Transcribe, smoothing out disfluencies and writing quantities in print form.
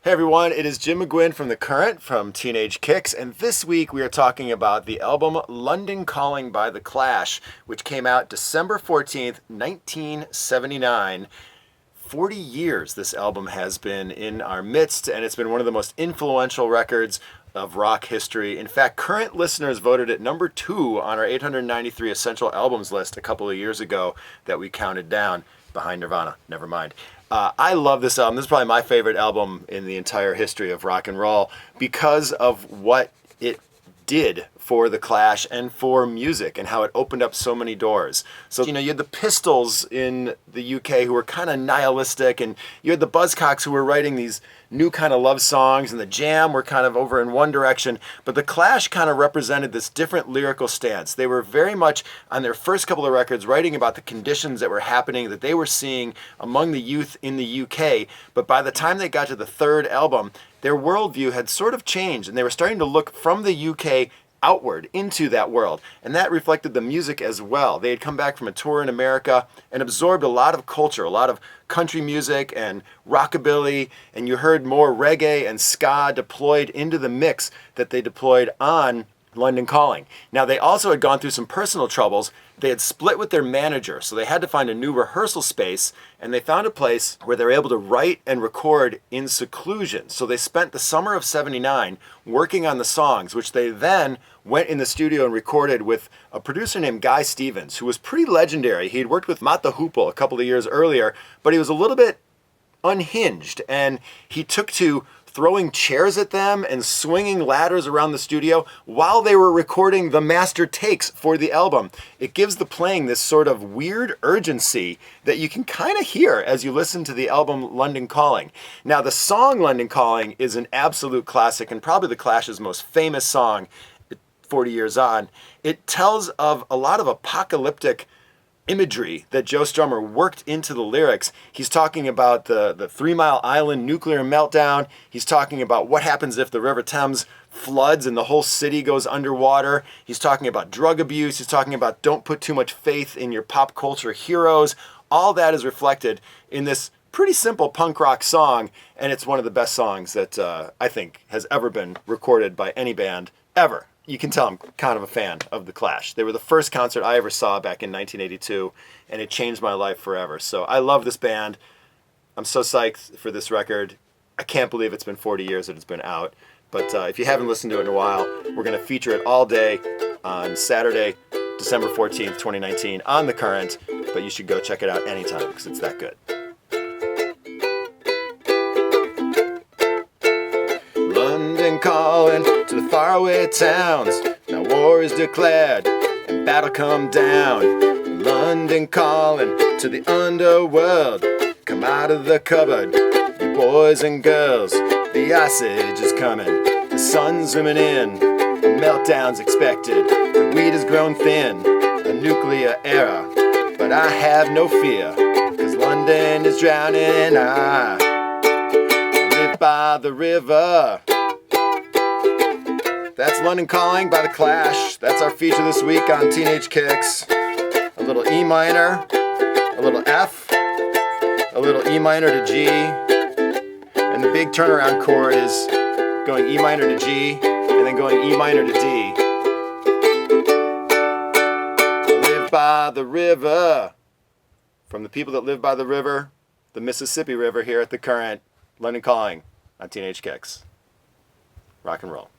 Hey everyone, it is Jim McGuinn from The Current from Teenage Kicks, and this week we are talking about the album London Calling by The Clash, which came out December 14th, 1979. 40 years this album has been in our midst, and it's been one of the most influential records of rock history. In fact, current listeners voted it number 2 on our 893 Essential Albums list a couple of years ago that we counted down behind Nirvana. Never mind. I love this album. This is probably my favorite album in the entire history of rock and roll because of what it did for The Clash and for music and how it opened up so many doors. So, you had the Pistols in the UK who were kind of nihilistic, and you had the Buzzcocks who were writing these new kind of love songs, and the Jam were kind of over in one direction, but The Clash kind of represented this different lyrical stance. They were very much, on their first couple of records, writing about the conditions that were happening, that they were seeing among the youth in the UK, but by the time they got to the third album, their worldview had sort of changed, and they were starting to look from the UK outward into that world, and that reflected the music as well. They had come back from a tour in America and absorbed a lot of culture, a lot of country music and rockabilly, and you heard more reggae and ska deployed into the mix that they deployed on London Calling. Now, they also had gone through some personal troubles. They had split with their manager, so they had to find a new rehearsal space, and they found a place where they were able to write and record in seclusion. So they spent the summer of '79 working on the songs, which they then went in the studio and recorded with a producer named Guy Stevens, who was pretty legendary. He had worked with Mott the Hoople a couple of years earlier, but he was a little bit unhinged, and he took to throwing chairs at them and swinging ladders around the studio while they were recording the master takes for the album. It gives the playing this sort of weird urgency that you can kind of hear as you listen to the album London Calling. Now, the song London Calling is an absolute classic and probably the Clash's most famous song 40 years on. It tells of a lot of apocalyptic imagery that Joe Strummer worked into the lyrics. He's talking about the 3 Mile Island nuclear meltdown. He's talking about what happens if the River Thames floods and the whole city goes underwater. He's talking about drug abuse. He's talking about don't put too much faith in your pop culture heroes. All that is reflected in this pretty simple punk rock song, and it's one of the best songs that I think has ever been recorded by any band ever. You can tell I'm kind of a fan of The Clash. They were the first concert I ever saw back in 1982, and it changed my life forever. So I love this band. I'm so psyched for this record. I can't believe it's been 40 years that it's been out. But if you haven't listened to it in a while, we're going to feature it all day on Saturday, December 14th, 2019 on The Current. But you should go check it out anytime because it's that good. London calling to the faraway towns. Now war is declared and battle come down. London calling to the underworld. Come out of the cupboard, you boys and girls. The ice age is coming, the sun's zooming in. A meltdown's expected, the weed has grown thin. A nuclear era, but I have no fear, 'cause London is drowning and I live by the river. That's London Calling by The Clash. That's our feature this week on Teenage Kicks. A little E minor, a little F, a little E minor to G, and the big turnaround chord is going E minor to G, and then going E minor to D. Live by the river. From the people that live by the river, the Mississippi River here at The Current, London Calling on Teenage Kicks. Rock and roll.